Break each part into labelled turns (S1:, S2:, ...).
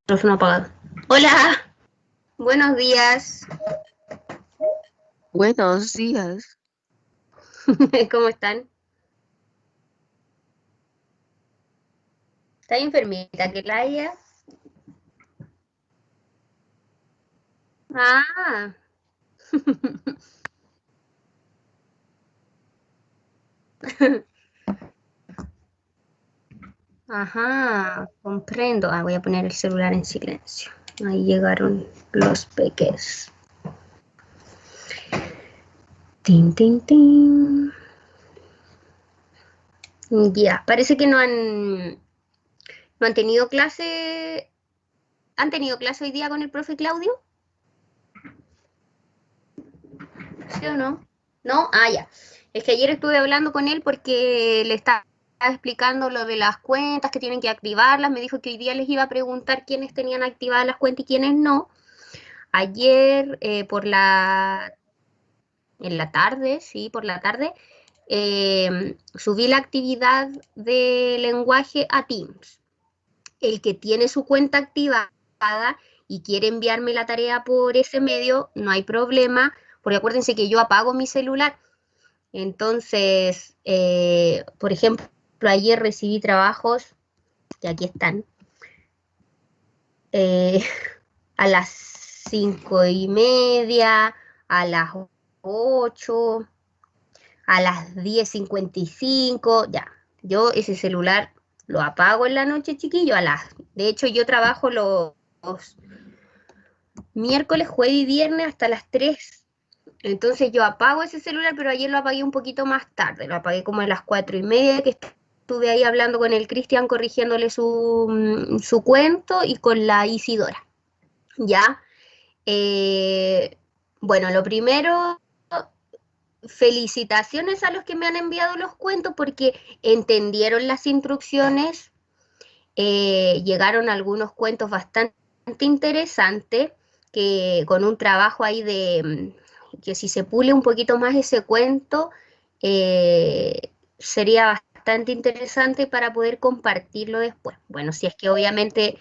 S1: Micrófono apagado. Hola, buenos días.
S2: Buenos días.
S1: ¿Cómo están? ¿Está enfermita que la haya? Ah. Ajá, comprendo. Voy a poner el celular en silencio. Ahí llegaron los peques. Tin, tin, tin. Ya, parece que no han tenido clase. ¿Han tenido clase hoy día con el profe Claudio? ¿Sí o no? ¿No? Ah, ya. Es que ayer estuve hablando con él porque le estaba explicando lo de las cuentas, que tienen que activarlas. Me dijo que hoy día les iba a preguntar quiénes tenían activadas las cuentas y quiénes no. Ayer en la tarde, sí, por la tarde, subí la actividad de lenguaje a Teams. El que tiene su cuenta activada y quiere enviarme la tarea por ese medio, no hay problema, porque acuérdense que yo apago mi celular. Entonces, por ejemplo, ayer recibí trabajos, que aquí están, eh, a las 5:30, a las 8, a las 10:55, ya. Yo ese celular lo apago en la noche, chiquillo, de hecho, yo trabajo los miércoles, jueves y viernes hasta las 3. Entonces yo apago ese celular, pero ayer lo apagué un poquito más tarde, lo apagué como a las 4:30, que estuve ahí hablando con el Cristian, corrigiéndole su cuento, y con la Isidora. ¿Ya? Eh, bueno, lo primero, felicitaciones a los que me han enviado los cuentos porque entendieron las instrucciones. Llegaron algunos cuentos bastante interesantes, que con un trabajo ahí que si se pule un poquito más ese cuento, sería bastante interesante para poder compartirlo después. Bueno, si es que obviamente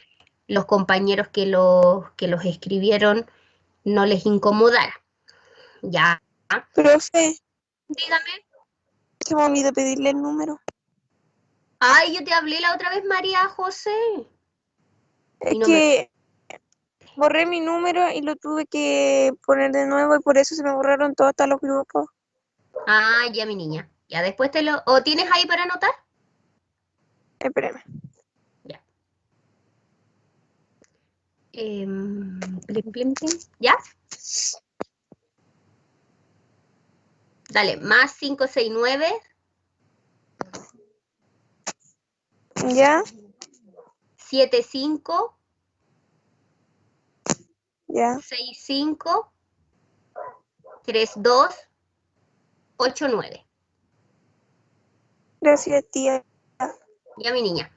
S1: los compañeros que los escribieron no les incomodara. Ya,
S2: Profe,
S1: dígame.
S2: se me olvidó pedirle el número.
S1: Ay, yo te hablé la otra vez, María José,
S2: Es
S1: y no me...
S2: que borré mi número y lo tuve que poner de nuevo y por eso se me borraron todos hasta los grupos.
S1: Ah, ya, mi niña. Ya después ¿O tienes ahí para anotar?
S2: Espérame.
S1: Ya. Plim, plim, plim. ¿Ya? Dale, más 569
S2: ¿Ya?
S1: 75
S2: ¿Ya?
S1: 65 32 89.
S2: Gracias, tía.
S1: Ya, mi niña.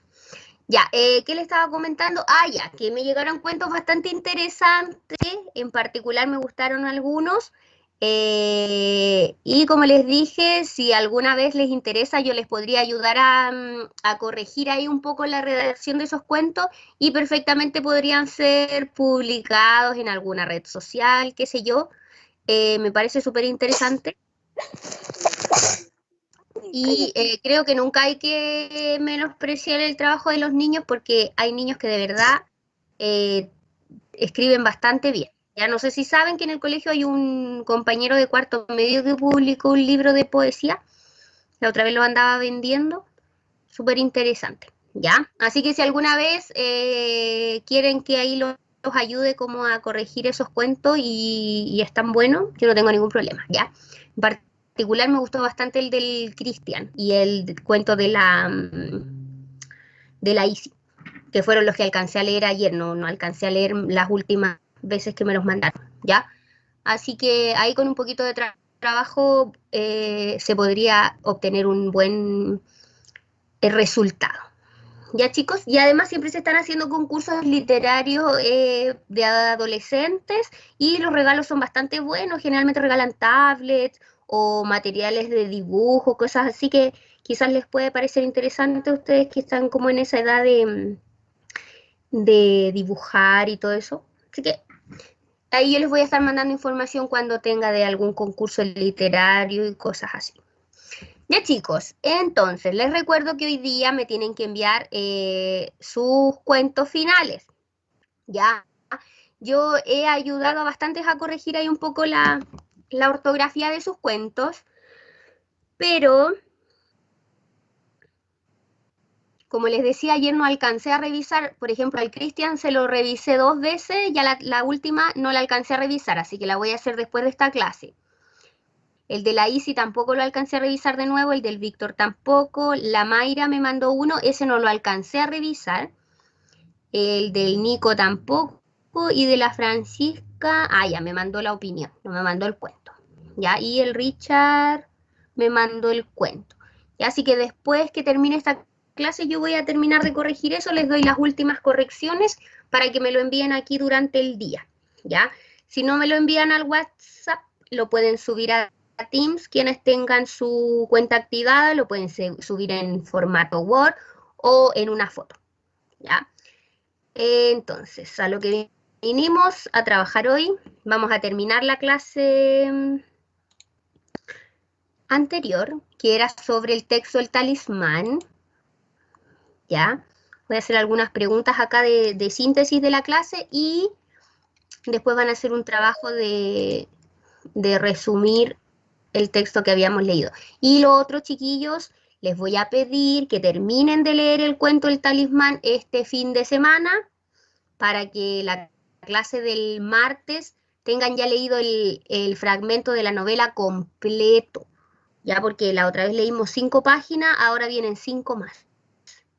S1: Ya, ¿qué le estaba comentando? Ah, ya, que me llegaron cuentos bastante interesantes, en particular me gustaron algunos, y como les dije, si alguna vez les interesa, yo les podría ayudar a corregir ahí un poco la redacción de esos cuentos, y perfectamente podrían ser publicados en alguna red social, qué sé yo. Me parece súper interesante. Y
S2: Cállate.
S1: creo que nunca hay que menospreciar el trabajo de los niños, porque hay niños que de verdad eh, escriben bastante bien. Ya no sé si saben que en el colegio hay un compañero de cuarto medio que publicó un libro de poesía. La otra vez lo andaba vendiendo. Súper interesante. ¿Ya? Así que si alguna vez quieren que ahí los ayude como a corregir esos cuentos y están buenos, yo no tengo ningún problema. ¿Ya? En particular me gustó bastante el del Cristian y el cuento de la Isi, que fueron los que alcancé a leer ayer. No alcancé a leer las últimas veces que me los mandaron. ¿Ya? Así que ahí con un poquito de trabajo se podría obtener un buen resultado. Ya, chicos, y además siempre se están haciendo concursos literarios de adolescentes, y los regalos son bastante buenos. Generalmente regalan tablets o materiales de dibujo, cosas así que quizás les puede parecer interesante a ustedes que están como en esa edad de dibujar y todo eso. Así que ahí yo les voy a estar mandando información cuando tenga de algún concurso literario y cosas así. Ya chicos, entonces les recuerdo que hoy día me tienen que enviar sus cuentos finales. Ya, yo he ayudado a bastantes a corregir ahí un poco la ortografía de sus cuentos, pero como les decía ayer no alcancé a revisar, por ejemplo al Cristian se lo revisé 2 veces, ya la última no la alcancé a revisar, así que la voy a hacer después de esta clase. El de la Isi tampoco lo alcancé a revisar de nuevo, el del Víctor tampoco, la Mayra me mandó uno, ese no lo alcancé a revisar, el del Nico tampoco, y de la Francisca, ya me mandó la opinión, no me mandó el cuento, ya, y el Richard me mandó el cuento, ya, así que después que termine esta clase yo voy a terminar de corregir eso, les doy las últimas correcciones para que me lo envíen aquí durante el día, ya, si no me lo envían al WhatsApp, lo pueden subir a Teams, quienes tengan su cuenta activada, lo pueden subir en formato Word o en una foto, ¿ya? Entonces, a lo que vinimos a trabajar hoy, vamos a terminar la clase anterior, que era sobre el texto El Talismán, ¿ya? Voy a hacer algunas preguntas acá de síntesis de la clase y después van a hacer un trabajo de resumir el texto que habíamos leído. Y los otros chiquillos, les voy a pedir que terminen de leer el cuento El Talismán este fin de semana para que la clase del martes tengan ya leído el fragmento de la novela completo, ya porque la otra vez leímos 5 páginas, ahora vienen 5 más.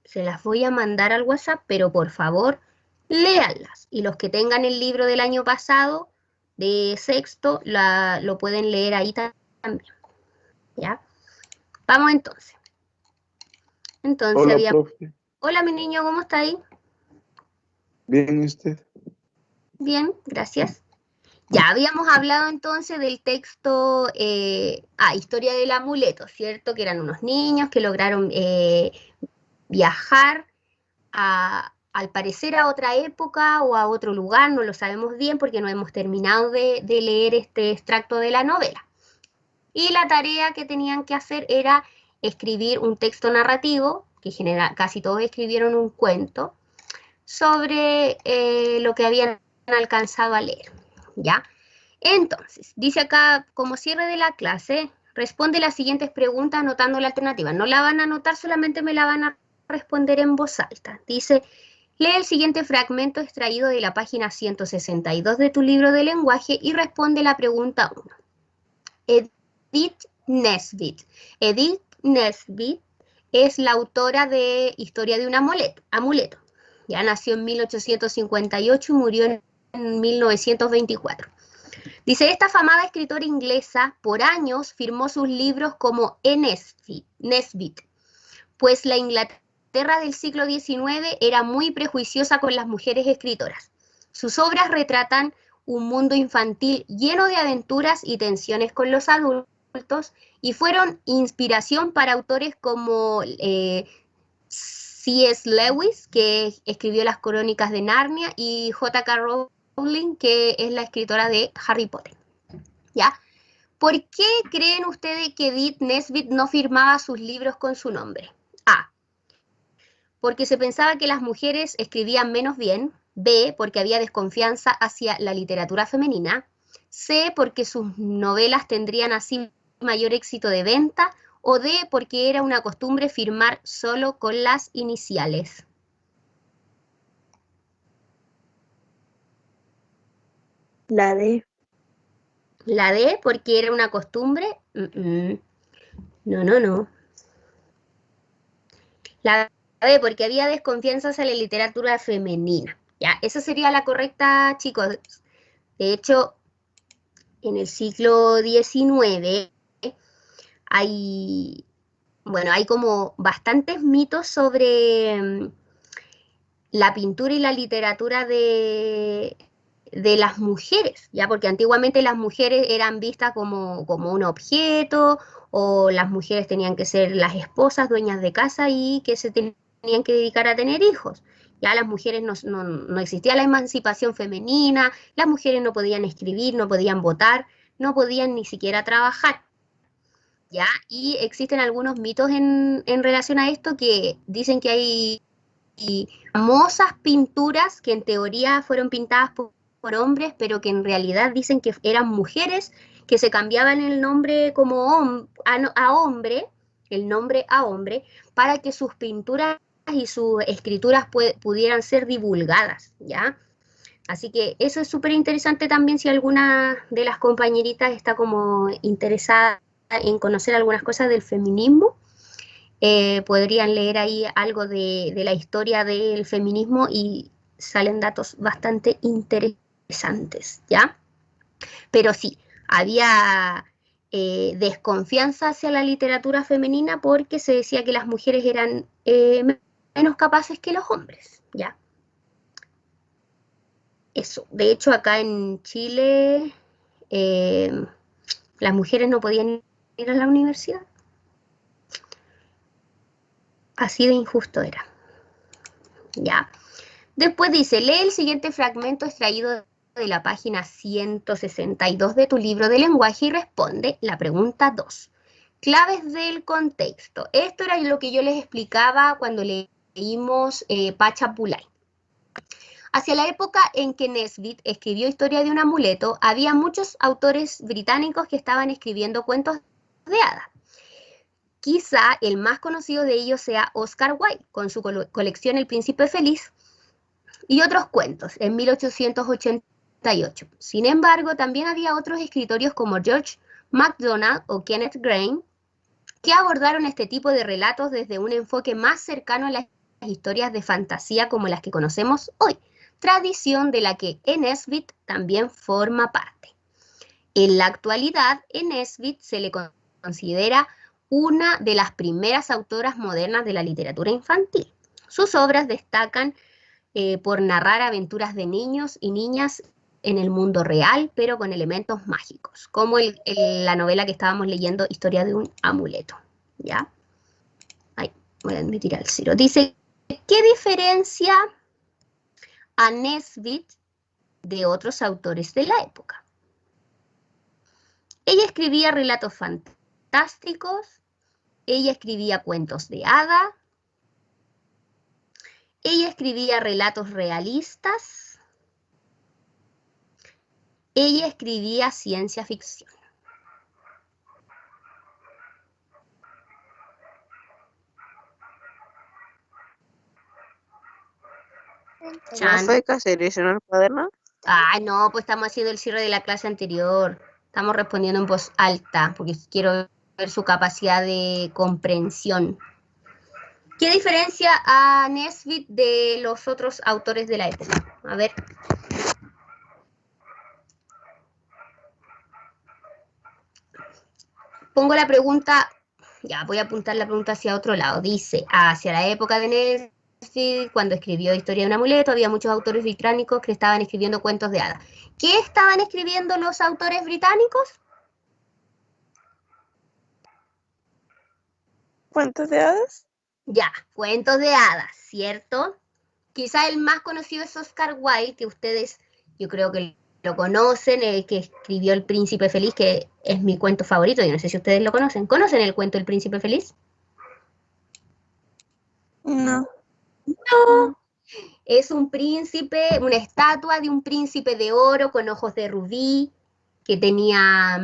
S1: Se las voy a mandar al WhatsApp, pero por favor, léanlas. Y los que tengan el libro del año pasado, de sexto, lo pueden leer ahí también, ¿ya? Vamos entonces. Entonces
S3: Hola,
S1: había...
S3: profe.
S1: Hola, mi niño, ¿cómo está ahí?
S3: ¿Bien usted?
S1: Bien, gracias. Ya habíamos hablado entonces del texto, Historia del amuleto, ¿cierto? Que eran unos niños que lograron viajar al parecer a otra época o a otro lugar, no lo sabemos bien porque no hemos terminado de leer este extracto de la novela. Y la tarea que tenían que hacer era escribir un texto narrativo, que casi todos escribieron un cuento, sobre lo que habían alcanzado a leer, ¿ya? Entonces, dice acá, como cierre de la clase, responde las siguientes preguntas anotando la alternativa. No la van a anotar, solamente me la van a responder en voz alta. Dice, lee el siguiente fragmento extraído de la página 162 de tu libro de lenguaje y responde la pregunta 1. Edith Nesbit. Edith Nesbit es la autora de Historia de un amuleto. Ya nació en 1858 y murió en 1924. Dice, esta afamada escritora inglesa por años firmó sus libros como E. Nesbit, pues la Inglaterra del siglo XIX era muy prejuiciosa con las mujeres escritoras. Sus obras retratan un mundo infantil lleno de aventuras y tensiones con los adultos y fueron inspiración para autores como C.S. Lewis, que escribió las Crónicas de Narnia, y J.K. Rowling, que es la escritora de Harry Potter. ¿Ya? ¿Por qué creen ustedes que Edith Nesbit no firmaba sus libros con su nombre? A. Porque se pensaba que las mujeres escribían menos bien. B. Porque había desconfianza hacia la literatura femenina. C. Porque sus novelas tendrían así mayor éxito de venta. O D. Porque era una costumbre firmar solo con las iniciales.
S2: La D.
S1: La D. Porque era una costumbre. No. La B, porque había desconfianza hacia la literatura femenina. Ya, esa sería la correcta, chicos. De hecho, en el siglo XIX hay, hay como bastantes mitos sobre la pintura y la literatura de las mujeres, ¿ya? Porque antiguamente las mujeres eran vistas como un objeto, o las mujeres tenían que ser las esposas, dueñas de casa y que se tenían que dedicar a tener hijos. Ya las mujeres no existía la emancipación femenina, las mujeres no podían escribir, no podían votar, no podían ni siquiera trabajar. ¿Ya? Y existen algunos mitos en relación a esto que dicen que hay famosas pinturas que en teoría fueron pintadas por hombres, pero que en realidad dicen que eran mujeres que se cambiaban el nombre como a hombre, el nombre a hombre, para que sus pinturas y sus escrituras pudieran ser divulgadas, ¿ya? Así que eso es súper interesante también si alguna de las compañeritas está como interesada en conocer algunas cosas del feminismo. Podrían leer ahí algo de la historia del feminismo y salen datos bastante interesantes, ¿ya? Pero sí, había desconfianza hacia la literatura femenina porque se decía que las mujeres eran menos capaces que los hombres, ¿ya? Eso. De hecho, acá en Chile las mujeres no podían ir a la universidad. Así de injusto era. ¿Ya? Después dice, lee el siguiente fragmento extraído de la página 162 de tu libro de lenguaje y responde la pregunta 2. Claves del contexto. Esto era lo que yo les explicaba cuando leímos Pachapulay. Hacia la época en que Nesbit escribió Historia de un amuleto, había muchos autores británicos que estaban escribiendo cuentos de hadas. Quizá el más conocido de ellos sea Oscar Wilde, con su colección El Príncipe Feliz y otros cuentos, en 1888. Sin embargo, también había otros escritores como George MacDonald o Kenneth Grahame, que abordaron este tipo de relatos desde un enfoque más cercano a las historias de fantasía como las que conocemos hoy, tradición de la que Nesbit también forma parte. En la actualidad, Nesbit se le considera una de las primeras autoras modernas de la literatura infantil. Sus obras destacan por narrar aventuras de niños y niñas en el mundo real, pero con elementos mágicos, como la novela que estábamos leyendo, Historia de un amuleto. ¿Ya? Ay, voy a admitir al Ciro. Dice, ¿qué diferencia a Nesbit de otros autores de la época? Ella escribía relatos fantásticos, ella escribía cuentos de hadas, ella escribía relatos realistas, ella escribía ciencia ficción.
S2: ¿No fue que hacer eso en el cuaderno?
S1: Ay, no, pues estamos haciendo el cierre de la clase anterior. Estamos respondiendo en voz alta, porque quiero ver su capacidad de comprensión. ¿Qué diferencia a Nesbit de los otros autores de la época? A ver. Pongo la pregunta, ya voy a apuntar la pregunta hacia otro lado. Dice, hacia la época de Nesbit, cuando escribió Historia de un amuleto, había muchos autores británicos que estaban escribiendo cuentos de hadas. ¿Qué estaban escribiendo los autores británicos?
S2: ¿Cuentos de hadas?
S1: Ya, cuentos de hadas, ¿cierto? Quizá el más conocido es Oscar Wilde, que ustedes, yo creo que lo conocen, el que escribió El Príncipe Feliz, que es mi cuento favorito, yo no sé si ustedes lo conocen. ¿Conocen el cuento El Príncipe Feliz?
S2: No.
S1: No. Es un príncipe, una estatua de un príncipe de oro con ojos de rubí, que tenía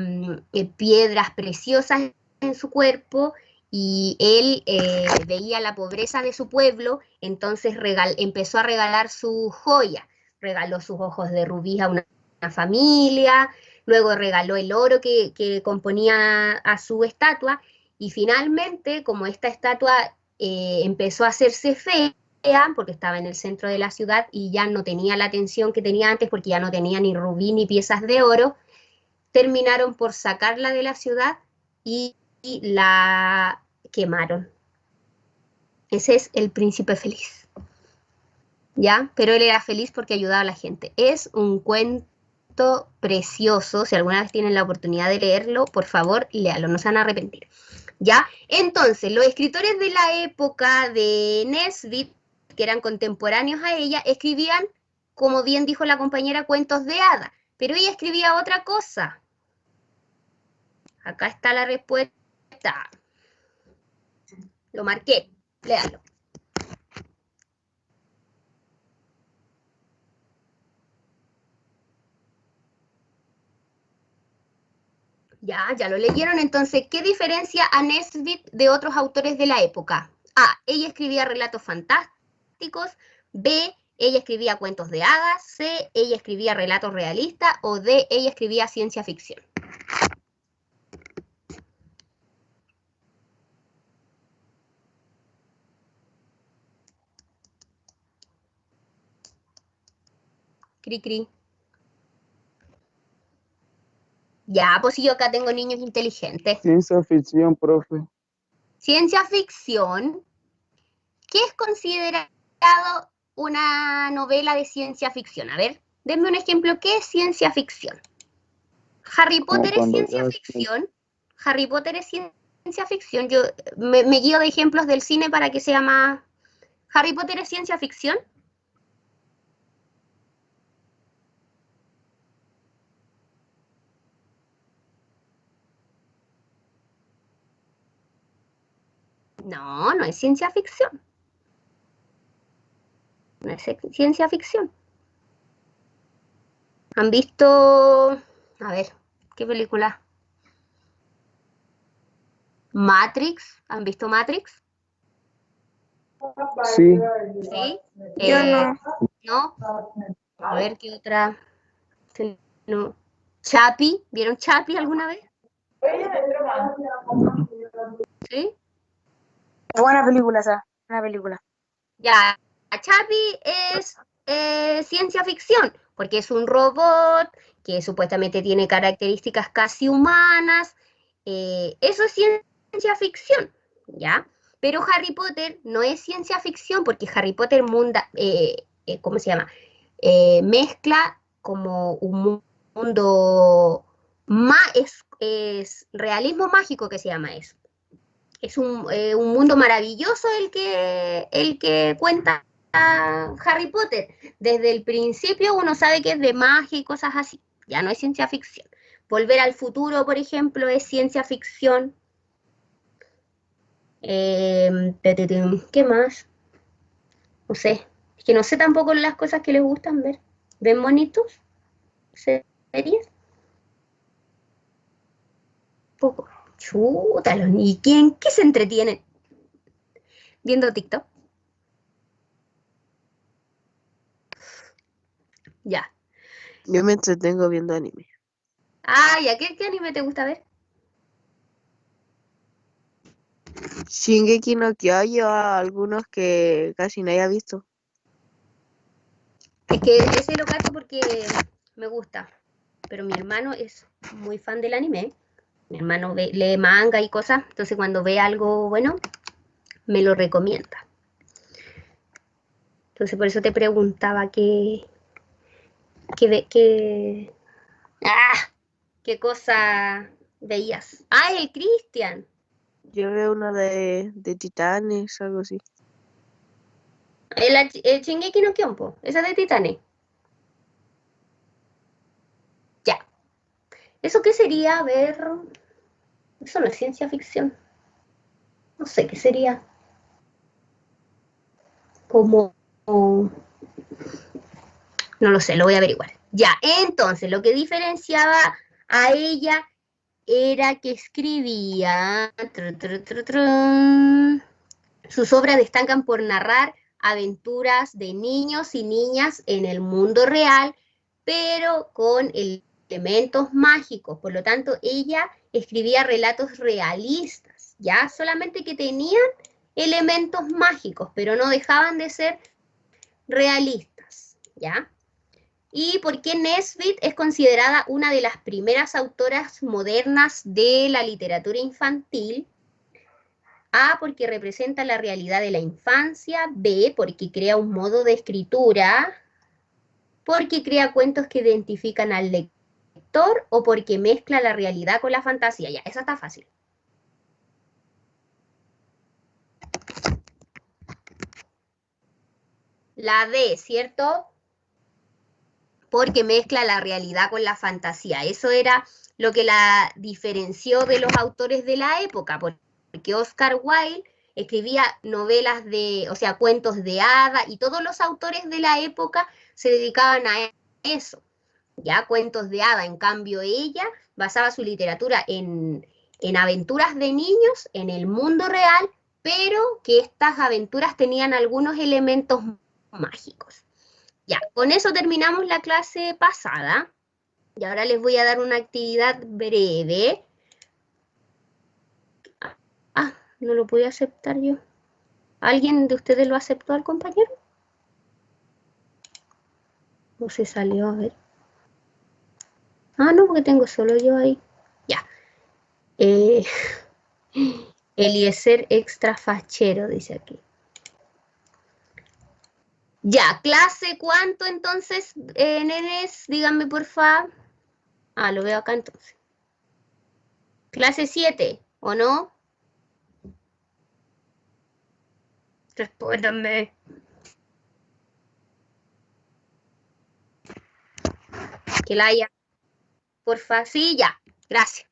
S1: piedras preciosas en su cuerpo, y él veía la pobreza de su pueblo, entonces empezó a regalar sus joyas. Regaló sus ojos de rubí a una familia, luego regaló el oro que componía a su estatua, y finalmente, como esta estatua empezó a hacerse fea, porque estaba en el centro de la ciudad y ya no tenía la atención que tenía antes, porque ya no tenía ni rubí ni piezas de oro, terminaron por sacarla de la ciudad y la quemaron. Ese es El Príncipe Feliz. ¿Ya? Pero él era feliz porque ayudaba a la gente. Es un cuento precioso. Si alguna vez tienen la oportunidad de leerlo, por favor, léalo, no se van a arrepentir. ¿Ya? Entonces, los escritores de la época de Nesbit que eran contemporáneos a ella, escribían, como bien dijo la compañera, cuentos de hadas, pero ella escribía otra cosa. Acá está la respuesta. Lo marqué, léalo. Ya lo leyeron. Entonces, ¿qué diferencia a Nesbit de otros autores de la época? A, ella escribía relatos fantásticos. B, ella escribía cuentos de hadas. C, ella escribía relatos realistas. O D, ella escribía ciencia ficción. Cri, cri. Ya, pues yo acá tengo niños inteligentes.
S3: Ciencia ficción, profe.
S1: Ciencia ficción. ¿Qué es considerado una novela de ciencia ficción? A ver, denme un ejemplo. ¿Qué es ciencia ficción? Harry
S3: Como
S1: Potter es
S3: cuando
S1: ciencia
S3: ya
S1: ficción. Harry Potter es ciencia ficción. Yo me guío de ejemplos del cine para que sea más... ¿Harry Potter es ciencia ficción? No, no es ciencia ficción. No es ciencia ficción. ¿Han visto... A ver, ¿qué película? Matrix. ¿Han visto Matrix?
S3: sí,
S1: ¿Sí?
S2: Yo no.
S1: ¿No? A ver, ¿qué otra? No. ¿Chapi? ¿Vieron Chapi alguna vez? ¿Sí?
S2: Buena película esa, buena película.
S1: Ya, Chapi es ciencia ficción, porque es un robot que supuestamente tiene características casi humanas. Eso es ciencia ficción, ¿ya? Pero Harry Potter no es ciencia ficción, porque Harry Potter ¿cómo se llama? Mezcla como un mundo es realismo mágico que se llama eso. Es un mundo maravilloso el que cuenta Harry Potter. Desde el principio uno sabe que es de magia y cosas así. Ya no es ciencia ficción. Volver al futuro, por ejemplo, es ciencia ficción. ¿Qué más? No sé. Es que no sé tampoco las cosas que les gustan ver. ¿Ven monitos? ¿Series? Poco. Chútalo. ¿Y quién? ¿Qué se entretiene? ¿Viendo TikTok? Ya.
S4: Yo me entretengo viendo anime.
S1: Ah, ya. ¿Qué anime te gusta ver?
S4: Shingeki no Kyojin, algunos que casi no haya visto.
S1: Es que ese lo cacho porque me gusta. Pero mi hermano es muy fan del anime. Mi hermano lee manga y cosas. Entonces cuando ve algo bueno, me lo recomienda. Entonces por eso te preguntaba qué, ¡ah! ¿Qué cosa veías? Ah, el Cristian.
S4: Yo veo una de Titanes, algo así.
S1: El Shingeki no Kyojin, esa de Titanes. Ya. ¿Eso qué sería? A ver. Eso no es ciencia ficción. No sé qué sería. Como. No lo sé, lo voy a averiguar. Ya, entonces, lo que diferenciaba a ella era que escribía. Sus obras destacan por narrar aventuras de niños y niñas en el mundo real, pero con elementos mágicos. Por lo tanto, ella escribía relatos realistas, ¿ya? Solamente que tenían elementos mágicos, pero no dejaban de ser realistas, ¿ya? ¿Y por qué Nesbit es considerada una de las primeras autoras modernas de la literatura infantil? A, porque representa la realidad de la infancia. B, porque crea un modo de escritura. Porque crea cuentos que identifican al lector. O porque mezcla la realidad con la fantasía. Ya, esa está fácil. La D, ¿cierto? Porque mezcla la realidad con la fantasía. Eso era lo que la diferenció de los autores de la época, porque Oscar Wilde escribía novelas o sea, cuentos de hadas, y todos los autores de la época se dedicaban a eso, ya cuentos de hadas. En cambio, ella basaba su literatura en aventuras de niños, en el mundo real, pero que estas aventuras tenían algunos elementos mágicos. Ya, con eso terminamos la clase pasada. Y ahora les voy a dar una actividad breve. Ah, no lo pude aceptar yo. ¿Alguien de ustedes lo aceptó al compañero? No se salió, a ver. Ah, no, porque tengo solo yo ahí. Ya. Eliezer extra fachero, dice aquí. Ya, clase, ¿cuánto entonces, nenes? Díganme, por favor. Ah, lo veo acá entonces. Clase 7, ¿o no? Respóndanme. Que la haya. Porfa, sí, ya. Gracias.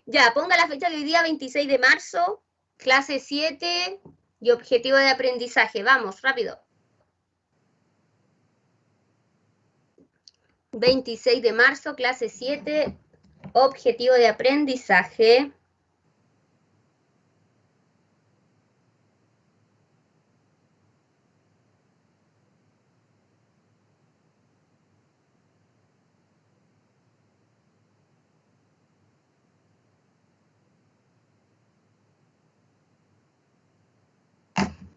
S1: Ya, ponga la fecha de hoy día, 26 de marzo, clase 7 y objetivo de aprendizaje. Vamos, rápido. 26 de marzo, clase 7, objetivo de aprendizaje.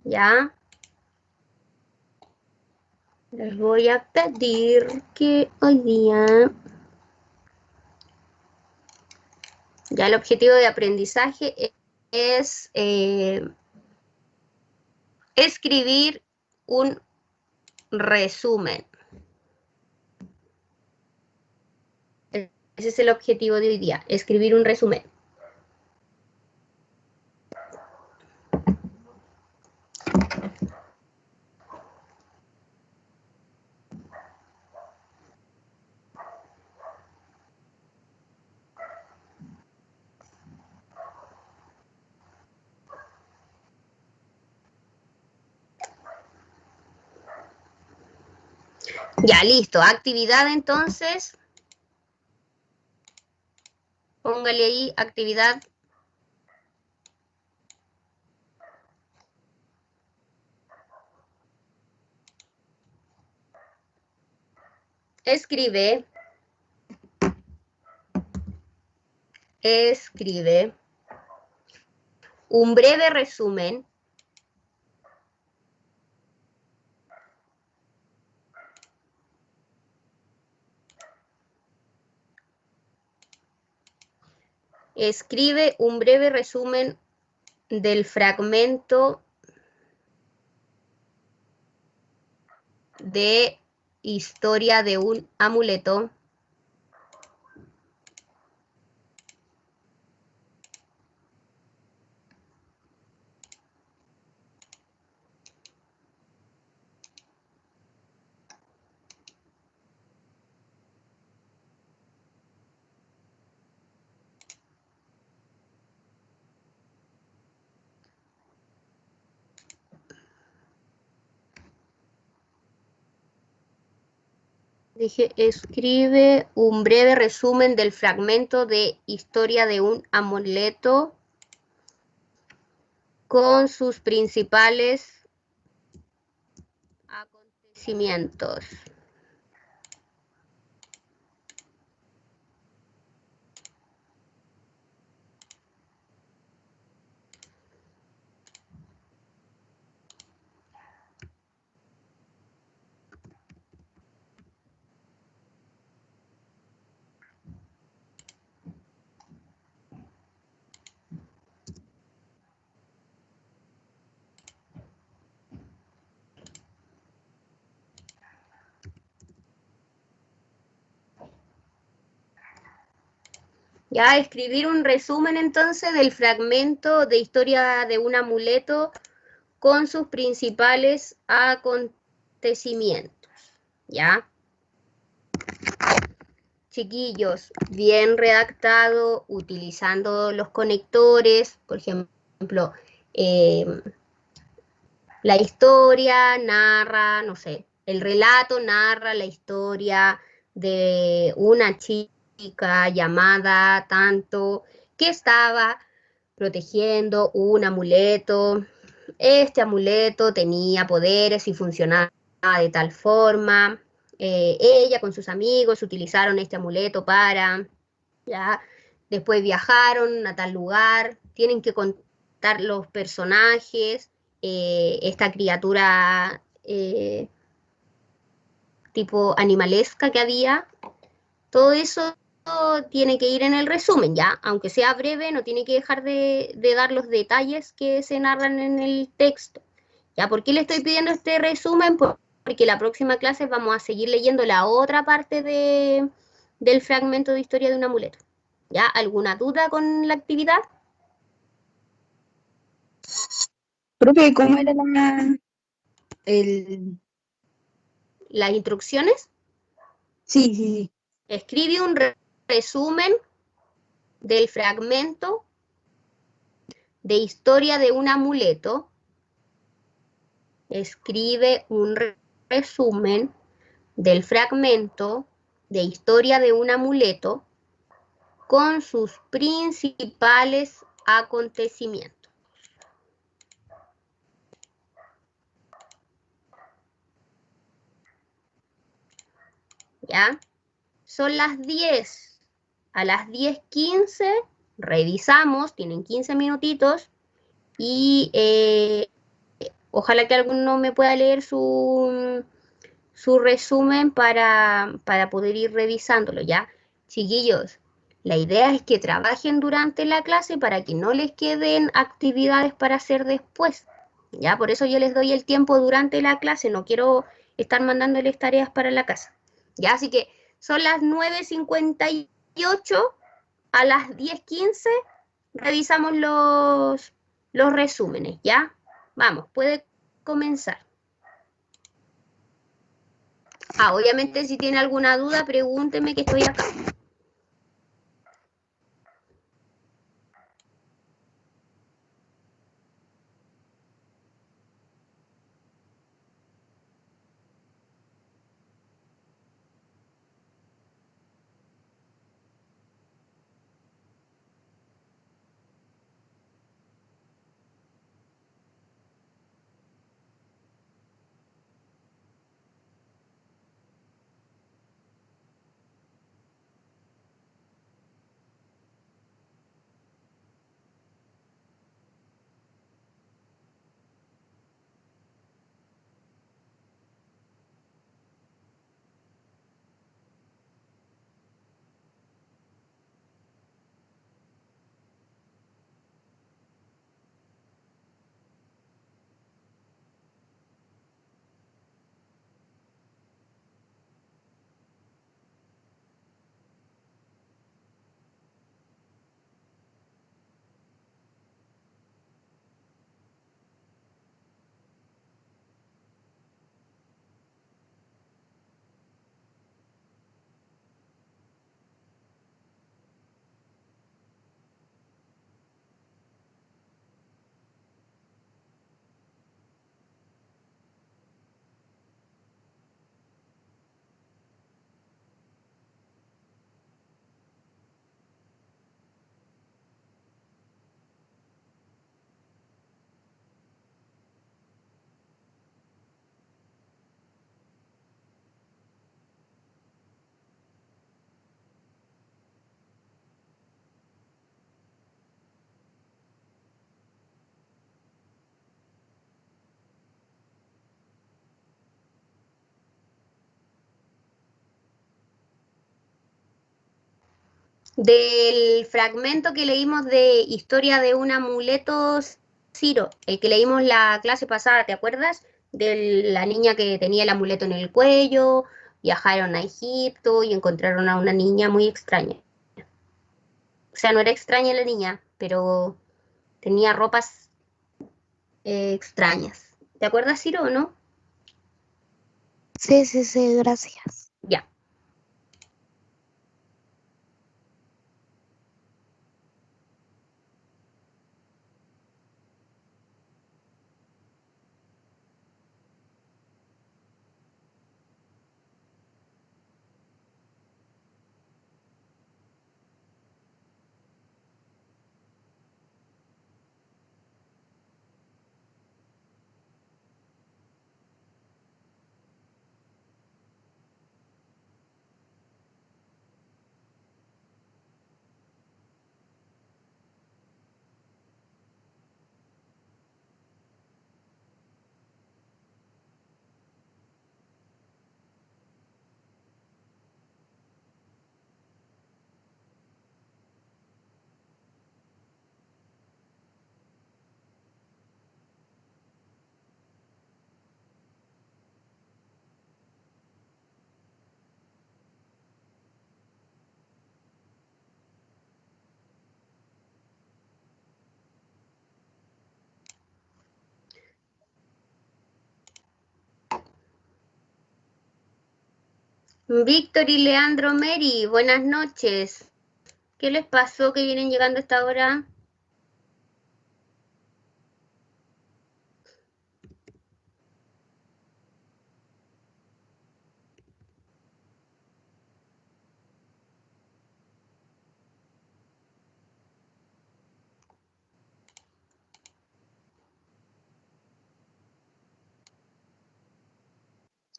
S1: Ya. Les voy a pedir que hoy día ya el objetivo de aprendizaje es escribir un resumen. Ese es el objetivo de hoy día, escribir un resumen. Ya, listo. Actividad entonces. Póngale ahí actividad. Escribe un breve resumen del fragmento de historia de un amuleto escribe un breve resumen del fragmento de historia de un amuleto con sus principales acontecimientos. Ya, escribir un resumen entonces del fragmento de historia de un amuleto con sus principales acontecimientos, ¿ya? Chiquillos, bien redactado, utilizando los conectores, por ejemplo, la historia narra, no sé, el relato narra la historia de una chica llamada tanto que estaba protegiendo un amuleto. Este amuleto tenía poderes y funcionaba de tal forma. Ella con sus amigos utilizaron este amuleto para, ya, después viajaron a tal lugar, tienen que contar los personajes, esta criatura tipo animalesca que había, todo eso tiene que ir en el resumen, ¿ya? Aunque sea breve, no tiene que dejar de dar los detalles que se narran en el texto. ¿Ya? ¿Por qué le estoy pidiendo este resumen? Porque la próxima clase vamos a seguir leyendo la otra parte del fragmento de historia de un amuleto. ¿Ya? ¿Alguna duda con la actividad?
S2: Profe, ¿cómo era el...
S1: Las instrucciones.
S2: Sí, sí, sí.
S1: Escribe un resumen del fragmento de historia de un amuleto. Escribe un resumen del fragmento de historia de un amuleto con sus principales acontecimientos. ¿Ya? Son las 10. A las 10:15 revisamos, tienen 15 minutitos y ojalá que alguno me pueda leer su resumen para poder ir revisándolo, ¿ya? Chiquillos, la idea es que trabajen durante la clase para que no les queden actividades para hacer después, ¿ya? Por eso yo les doy el tiempo durante la clase, no quiero estar mandándoles tareas para la casa, ¿ya? Así que son las 9:58, a las 10:15 revisamos los resúmenes, ¿ya? Vamos, puede comenzar. Obviamente si tiene alguna duda, pregúnteme que estoy acá. Del fragmento que leímos de historia de un amuleto, Ciro, el que leímos la clase pasada, ¿te acuerdas? De la niña que tenía el amuleto en el cuello, viajaron a Egipto y encontraron a una niña muy extraña. O sea, no era extraña la niña, pero tenía ropas extrañas. ¿Te acuerdas, Ciro, o no?
S4: Sí, sí, sí, gracias.
S1: Ya. Víctor y Leandro Mary, buenas noches. ¿Qué les pasó que vienen llegando a esta hora?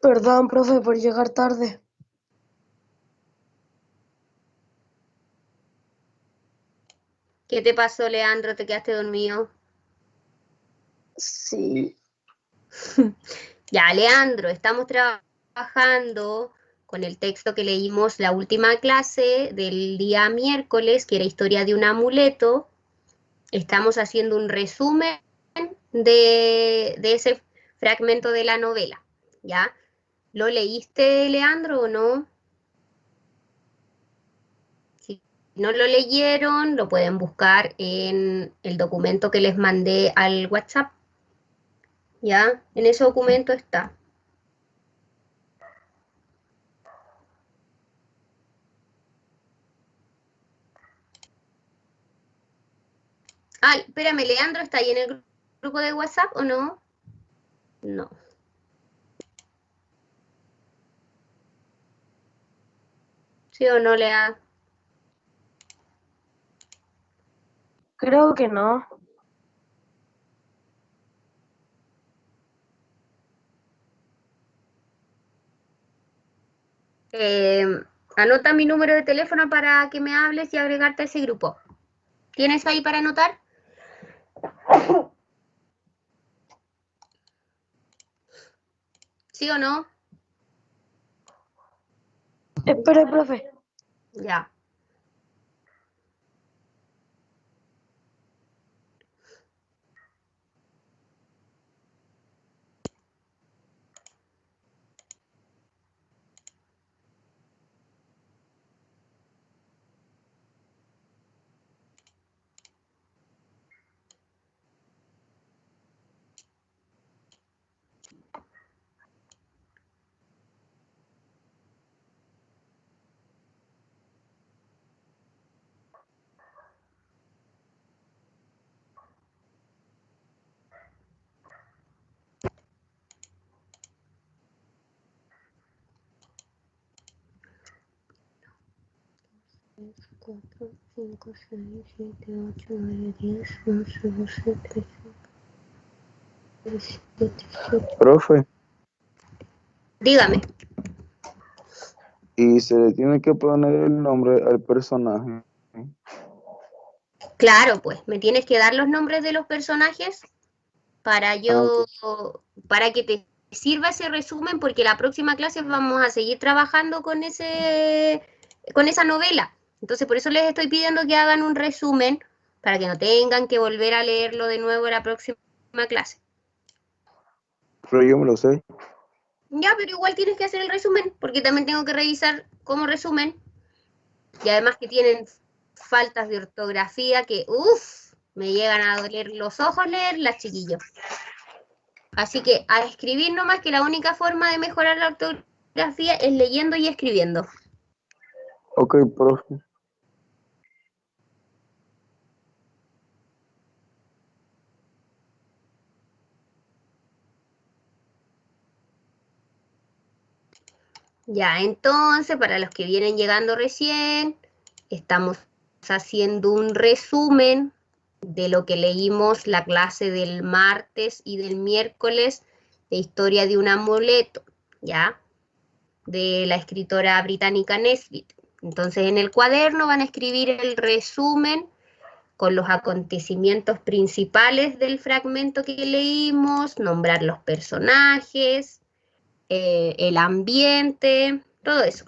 S5: Perdón, profe, por llegar tarde.
S1: ¿Qué te pasó, Leandro? ¿Te quedaste dormido?
S5: Sí.
S1: Ya, Leandro, estamos trabajando con el texto que leímos la última clase del día miércoles, que era Historia de un amuleto. Estamos haciendo un resumen de ese fragmento de la novela, ¿ya? ¿Lo leíste, Leandro, o no? Si no lo leyeron, lo pueden buscar en el documento que les mandé al WhatsApp, ¿ya? En ese documento está. Ah, espérame, Leandro, ¿está ahí en el grupo de WhatsApp o no? No. ¿Sí o no, Lea?
S5: Creo que no.
S1: Eh, anota mi número de teléfono para que me hables y agregarte a ese grupo. ¿Tienes ahí para anotar? ¿Sí o no?
S5: Espere, profe.
S1: Ya. Cuatro, cinco, seis, 7, 8, 9, 10, 11, 12, 13, 17, 18.
S3: Profe,
S1: Dígame.
S3: y se le tiene que poner el nombre al personaje.
S1: Claro, pues, me tienes que dar los nombres de los personajes para para que te sirva ese resumen, porque la próxima clase vamos a seguir trabajando con esa novela. Entonces, por eso les estoy pidiendo que hagan un resumen para que no tengan que volver a leerlo de nuevo en la próxima clase.
S3: Pero yo me lo sé.
S1: Ya, pero igual tienes que hacer el resumen, porque también tengo que revisar como resumen. Y además que tienen faltas de ortografía que, uff, Me llegan a doler los ojos leerlas, chiquillos. Así que a escribir nomás, que la única forma de mejorar la ortografía es leyendo y escribiendo.
S3: Ok, profe.
S1: Ya, entonces, para los que vienen llegando recién, estamos haciendo un resumen de lo que leímos la clase del martes y del miércoles de Historia de un amuleto, ¿ya? De la escritora británica Nesbit. Entonces, en el cuaderno van a escribir el resumen con los acontecimientos principales del fragmento que leímos, nombrar los personajes, el ambiente, todo eso.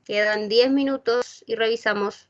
S1: Quedan 10 minutos y revisamos.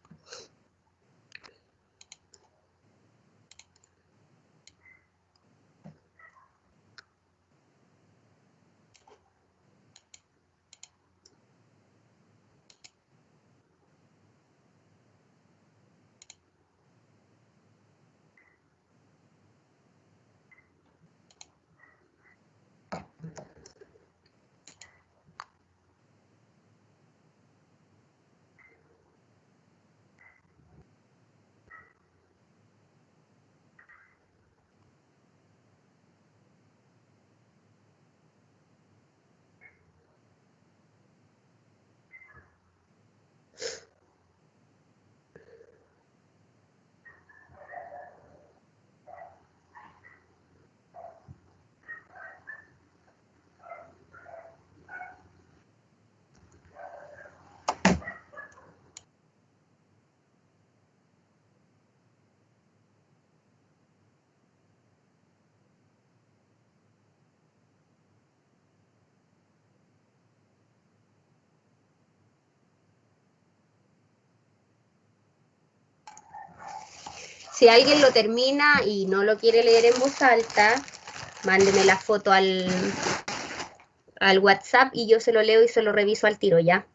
S1: Si alguien lo termina y no lo quiere leer en voz alta, mándeme la foto al WhatsApp y yo se lo leo y se lo reviso al tiro, ¿ya?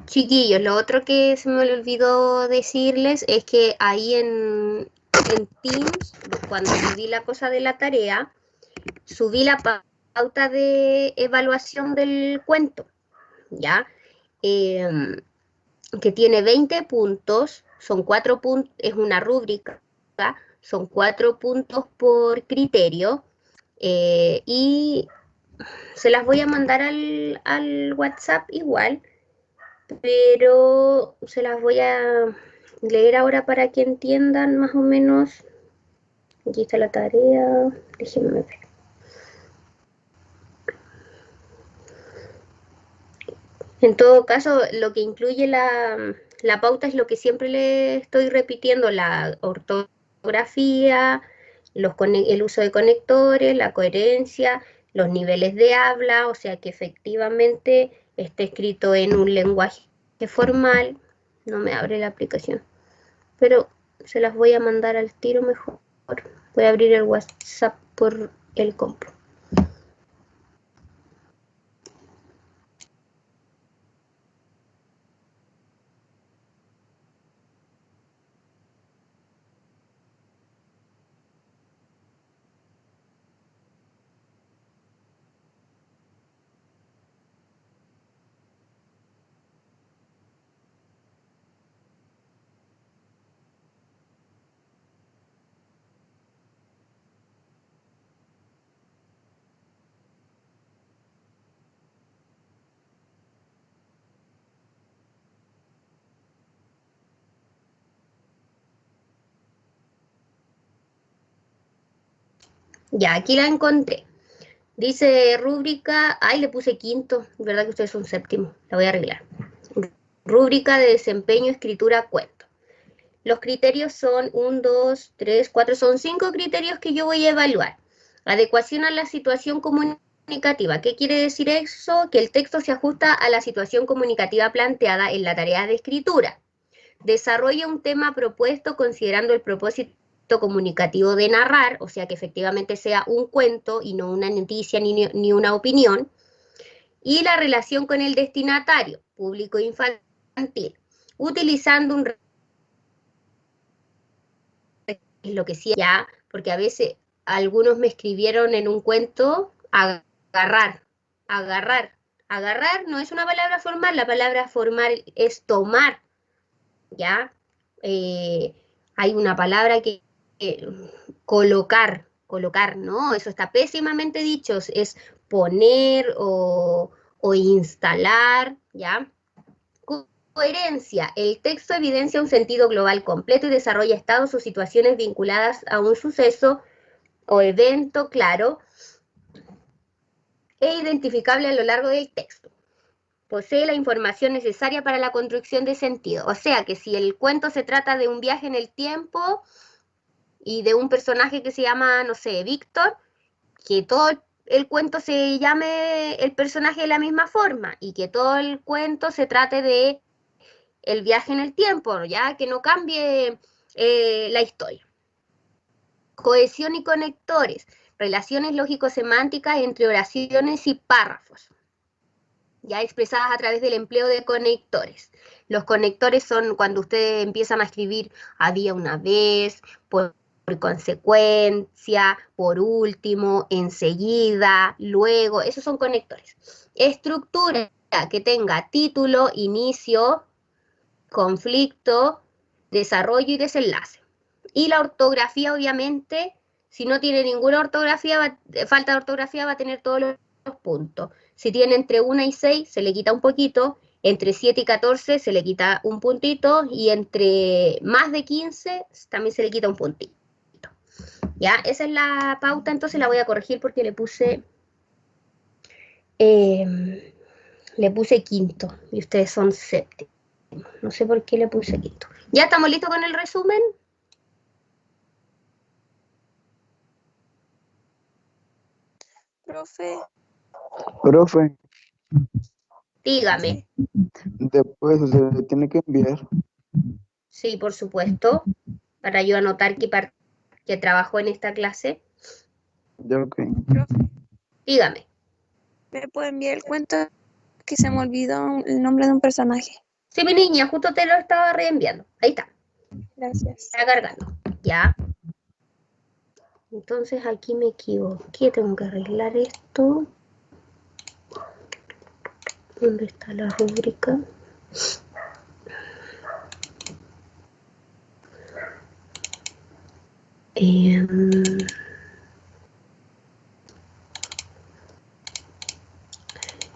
S1: Chiquillos, lo otro que se me olvidó decirles es que ahí en Teams, cuando subí la cosa de la tarea, subí la pauta de evaluación del cuento, ¿ya? Em, que tiene 20 puntos, son 4 puntos, es una rúbrica, son 4 puntos por criterio, y se las voy a mandar al WhatsApp igual, pero se las voy a leer ahora para que entiendan más o menos. Aquí está la tarea, déjenme ver. En todo caso, lo que incluye la pauta es lo que siempre le estoy repitiendo: la ortografía, el uso de conectores, la coherencia, los niveles de habla, o sea que efectivamente esté escrito en un lenguaje formal. No me abre la aplicación, pero se las voy a mandar al tiro mejor. Voy a abrir el WhatsApp por el compu. Ya, aquí la encontré. Dice rúbrica, ay, le puse quinto, verdad que ustedes son séptimo, la voy a arreglar. Rúbrica de desempeño, escritura, cuento. Los criterios son 1, 2, 3, 4, son 5 criterios que yo voy a evaluar. Adecuación a la situación comunicativa. ¿Qué quiere decir eso? Que el texto se ajusta a la situación comunicativa planteada en la tarea de escritura. Desarrolla un tema propuesto considerando el propósito comunicativo de narrar, o sea que efectivamente sea un cuento y no una noticia ni una opinión, y la relación con el destinatario, público infantil, utilizando un lo que sí ya, porque a veces algunos me escribieron en un cuento agarrar, agarrar, agarrar no es una palabra formal, la palabra formal es tomar, ¿ya? Eh, hay una palabra que colocar, colocar, no, eso está pésimamente dicho, es poner o instalar, ¿ya? Coherencia. El texto evidencia un sentido global completo y desarrolla estados o situaciones vinculadas a un suceso o evento claro e identificable a lo largo del texto. Posee la información necesaria para la construcción de sentido. O sea que si el cuento se trata de un viaje en el tiempo y de un personaje que se llama, no sé, Víctor, que todo el cuento se llame el personaje de la misma forma y que todo el cuento se trate de el viaje en el tiempo, ya que no cambie la historia. Cohesión y conectores, relaciones lógico-semánticas entre oraciones y párrafos, ya expresadas a través del empleo de conectores. Los conectores son cuando ustedes empiezan a escribir había una vez, por consecuencia, por último, enseguida, luego, esos son conectores. Estructura que tenga título, inicio, conflicto, desarrollo y desenlace. Y la ortografía, obviamente, si no tiene ninguna ortografía, falta de ortografía, va a tener todos los puntos. Si tiene entre 1 y 6, se le quita un poquito, entre 7 y 14 se le quita un puntito, y entre más de 15 también se le quita un puntito. ¿Ya? Esa es la pauta, entonces la voy a corregir porque le puse quinto, y ustedes son séptimo. No sé por qué le puse quinto. ¿Ya estamos listos con el resumen?
S2: Profe,
S3: Profe,
S1: Dígame.
S3: después se le tiene que enviar.
S1: Sí, por supuesto. Para yo anotar que trabajó en esta clase.
S3: Ya, ok.
S2: profe,
S1: Dígame.
S2: ¿me puede enviar el cuento que se me olvidó el nombre de un personaje?
S1: Sí, mi niña, justo te lo estaba reenviando. Ahí está.
S2: Gracias.
S1: Está cargando. Ya. Entonces aquí me equivoqué. Tengo que arreglar esto. ¿Dónde está la rúbrica?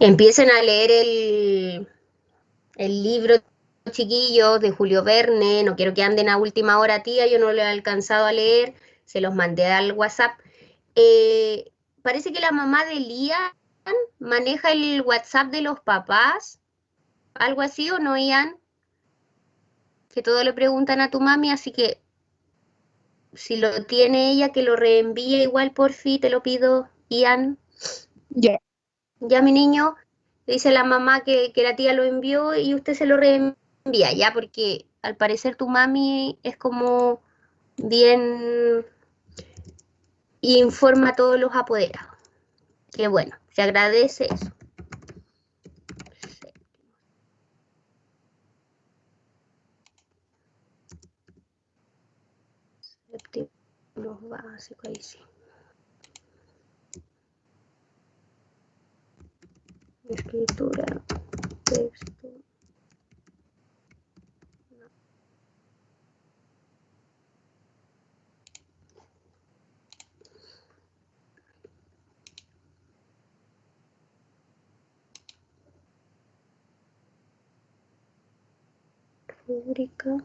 S1: Empiecen a leer el libro, chiquillos, de Julio Verne. No quiero que anden a última hora, tía. Yo no lo he alcanzado a leer. Se los mandé al WhatsApp. Parece que la mamá de Lian maneja el WhatsApp de los papás. Algo así, ¿o no, Ian? Que todo le preguntan a tu mami, así que si lo tiene ella, que lo reenvíe igual por fin, te lo pido, Ian.
S2: Ya.
S1: Ya, mi niño, dice la mamá que la tía lo envió y usted se lo reenvía, ya, porque al parecer tu mami es como bien informa a todos los apoderados. Qué bueno, se agradece eso. Los básicos, ahí sí. Escritura, texto. Rúbrica.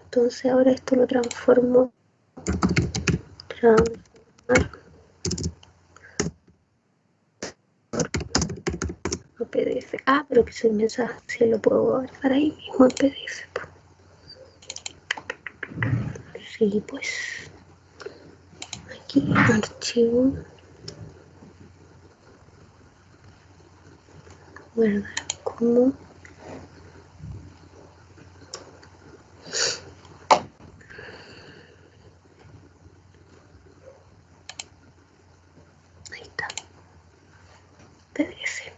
S1: Entonces ahora esto lo transformo. Transformar a PDF. Ah, pero que soy mensaje, si lo puedo agregar ahí mismo en PDF. Sí, pues. Aquí, archivo. Guardar como. Ahí está. PDF.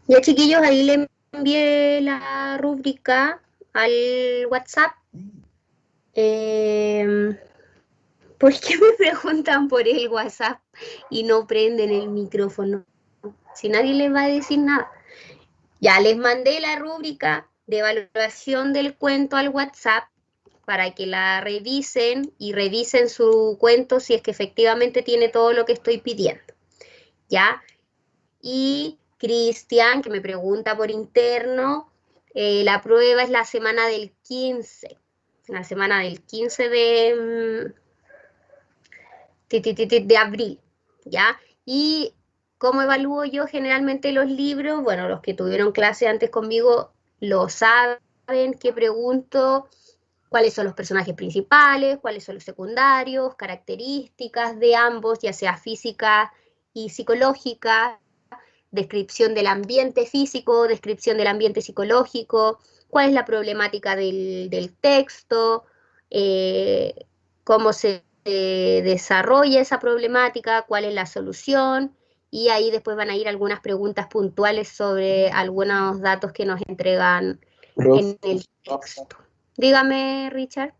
S1: Ya, chiquillos, ahí le envié la rúbrica al WhatsApp. ¿Por qué me preguntan por el WhatsApp y no prenden el micrófono? Si nadie les va a decir nada. Ya les mandé la rúbrica de evaluación del cuento al WhatsApp para que la revisen y revisen su cuento si es que efectivamente tiene todo lo que estoy pidiendo. ¿Ya? Y Cristian, que me pregunta por interno, la prueba es la semana del 15. La semana del 15 de abril, ¿ya? Y ¿cómo evalúo yo generalmente los libros? Bueno, los que tuvieron clase antes conmigo lo saben, que pregunto cuáles son los personajes principales, cuáles son los secundarios, características de ambos, ya sea física y psicológica, descripción del ambiente físico, descripción del ambiente psicológico, cuál es la problemática del texto, cómo se desarrolla esa problemática, cuál es la solución y ahí después van a ir algunas preguntas puntuales sobre algunos datos que nos entregan en el texto. Dígame, Richard.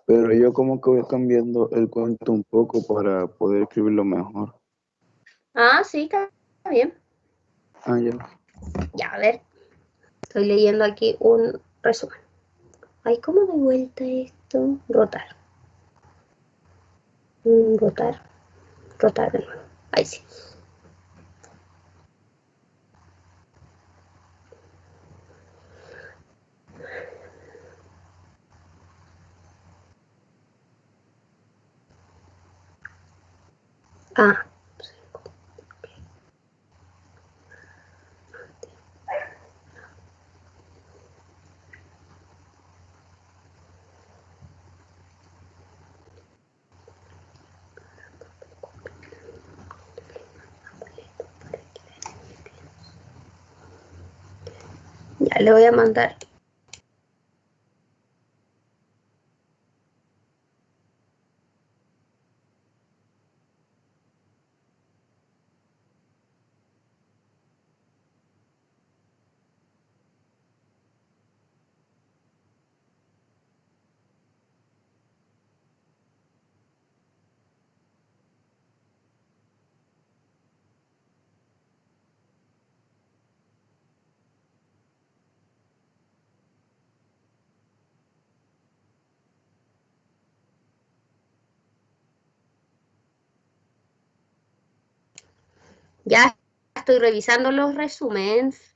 S3: Pero yo como que voy cambiando el cuento un poco para poder escribirlo mejor.
S1: Ah, sí, está bien.
S3: Ah, ya.
S1: Ya, a ver. Estoy leyendo aquí un resumen. Ay, ¿cómo doy vuelta esto? Rotar. Rotar. Rotar de nuevo. Ahí sí. Ah. Ya le voy a mandar. Ya estoy revisando los resúmenes.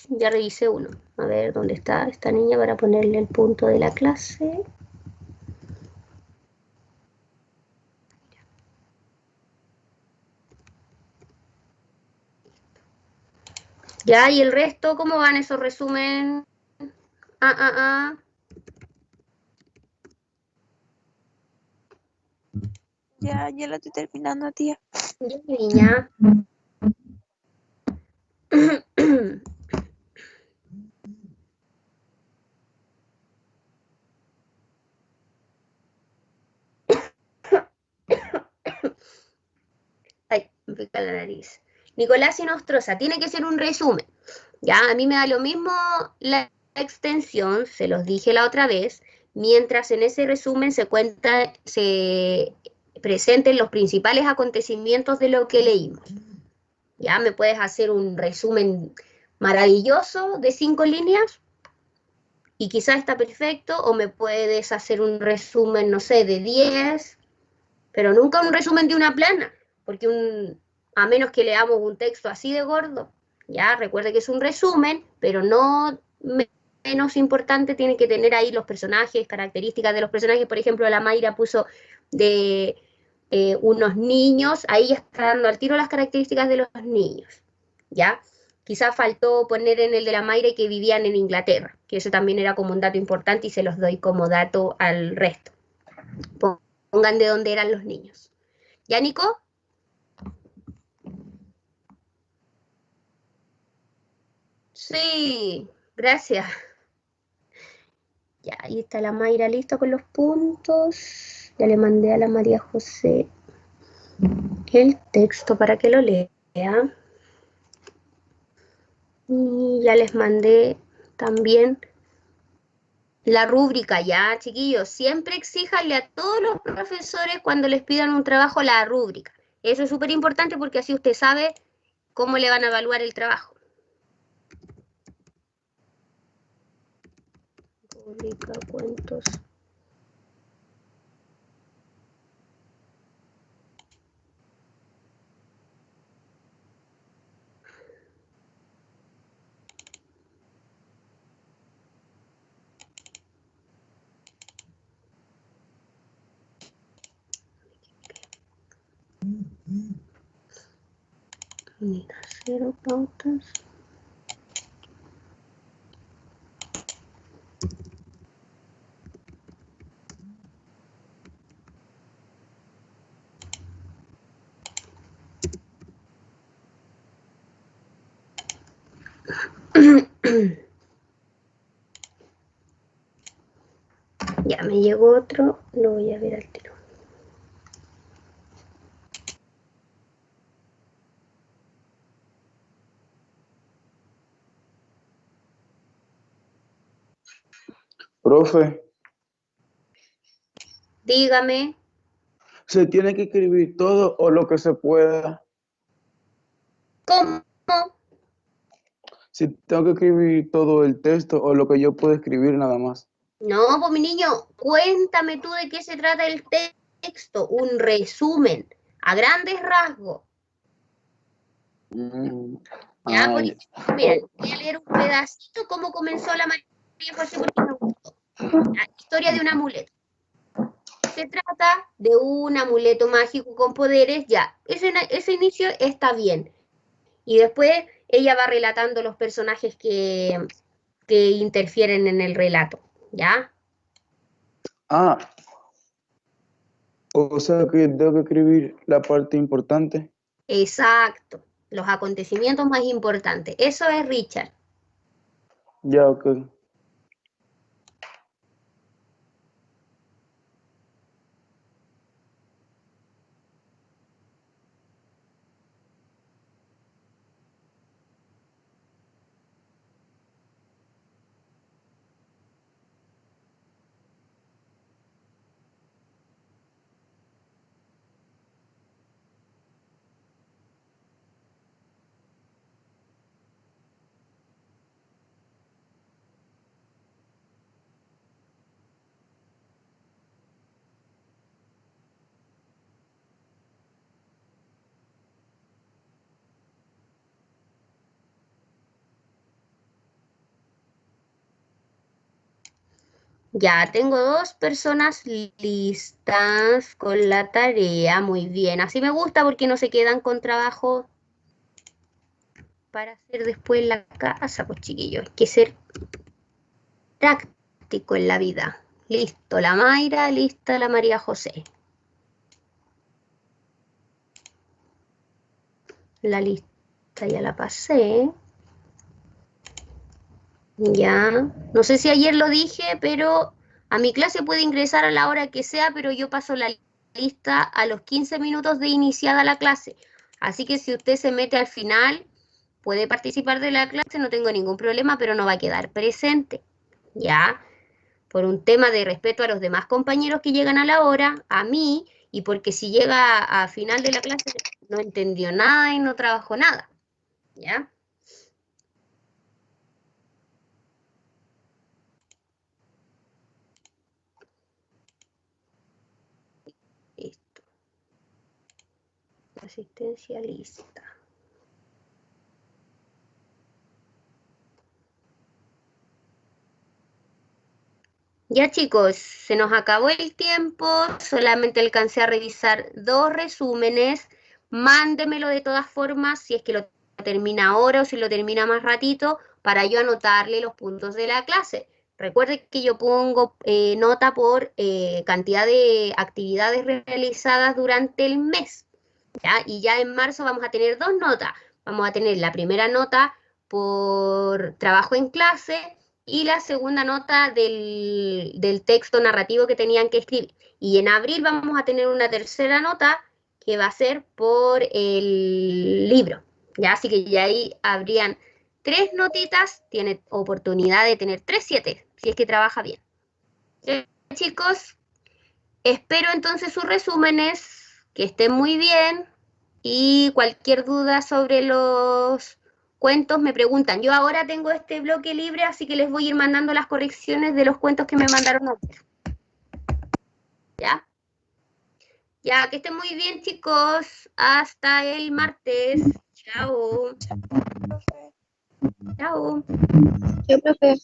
S1: Ya revisé uno. A ver dónde está esta niña para ponerle el punto de la clase. Ya, y el resto, ¿cómo van esos resúmenes? Ah.
S2: Ya la estoy terminando, tía.
S1: Ya, niña. Ay, me pica la nariz. Nicolás Inostroza, tiene que ser un resumen. Ya, a mí me da lo mismo la extensión, se los dije la otra vez, mientras en ese resumen se presenten los principales acontecimientos de lo que leímos. Ya, me puedes hacer un resumen maravilloso de 5 líneas y quizás está perfecto, o me puedes hacer un resumen, no sé, de 10, pero nunca un resumen de una plana, porque a menos que leamos un texto así de gordo, ya recuerde que es un resumen, pero no menos importante, tiene que tener ahí los personajes, características de los personajes. Por ejemplo, la Mayra puso de unos niños, ahí ya está dando al tiro las características de los niños, ¿ya? Quizás faltó poner en el de la Mayra que vivían en Inglaterra, que eso también era como un dato importante y se los doy como dato al resto. Pongan de dónde eran los niños. ¿Ya, Nico? Sí, gracias. Ya, ahí está la Mayra lista con los puntos. Ya le mandé a la María José el texto para que lo lea. Y ya les mandé también la rúbrica, ya, chiquillos. Siempre exíjanle a todos los profesores cuando les pidan un trabajo la rúbrica. Eso es súper importante porque así usted sabe cómo le van a evaluar el trabajo. Rúbrica, cuentos. Unidad 0, pautas. Ya me llegó otro, lo voy a ver al tiro.
S3: Profe,
S1: Dígame.
S3: ¿se tiene que escribir todo o lo que se pueda?
S1: ¿Cómo?
S3: Si tengo que escribir todo el texto o lo que yo puedo escribir nada más.
S1: No, pues mi niño, cuéntame tú de qué se trata el texto, un resumen, a grandes rasgos. Ya, por
S3: Ya.
S1: ejemplo, mira, voy a leer un pedacito cómo comenzó la María José porque me gustó. La historia de un amuleto. Se trata de un amuleto mágico con poderes, ya, ese inicio está bien. Y después ella va relatando los personajes que interfieren en el relato, ¿ya?
S3: Ah, o sea que tengo que escribir la parte importante.
S1: Exacto, los acontecimientos más importantes. Eso es Richard.
S3: Ya, ok.
S1: Ya tengo 2 personas listas con la tarea. Muy bien. Así me gusta porque no se quedan con trabajo para hacer después en la casa, pues chiquillos. Hay que ser práctico en la vida. Listo la Mayra, lista la María José. La lista ya la pasé. Ya. No sé si ayer lo dije, pero a mi clase puede ingresar a la hora que sea, pero yo paso la lista a los 15 minutos de iniciada la clase. Así que si usted se mete al final, puede participar de la clase, no tengo ningún problema, pero no va a quedar presente. ¿Ya? Por un tema de respeto a los demás compañeros que llegan a la hora, a mí, y porque si llega a final de la clase no entendió nada y no trabajó nada. ¿Ya? Listo. Asistencia lista. Ya chicos, se nos acabó el tiempo, solamente alcancé a revisar 2 resúmenes. Mándemelo de todas formas si es que lo termina ahora o si lo termina más ratito para yo anotarle los puntos de la clase. Recuerde que yo pongo nota por cantidad de actividades realizadas durante el mes. ¿Ya? Y ya en marzo vamos a tener 2 notas. Vamos a tener la primera nota por trabajo en clase y la segunda nota del texto narrativo que tenían que escribir. Y en abril vamos a tener una tercera nota que va a ser por el libro. ¿Ya? Así que ya ahí habrían 3 notitas, tiene oportunidad de tener 3/7, si es que trabaja bien. ¿Sí, chicos? Espero entonces sus resúmenes, que estén muy bien y cualquier duda sobre los cuentos me preguntan. Yo ahora tengo este bloque libre, así que les voy a ir mandando las correcciones de los cuentos que me mandaron ayer. ¿Ya? Ya, que estén muy bien, chicos. Hasta el martes. Chao.
S2: Profe.
S1: Chao.
S2: Yo, profe.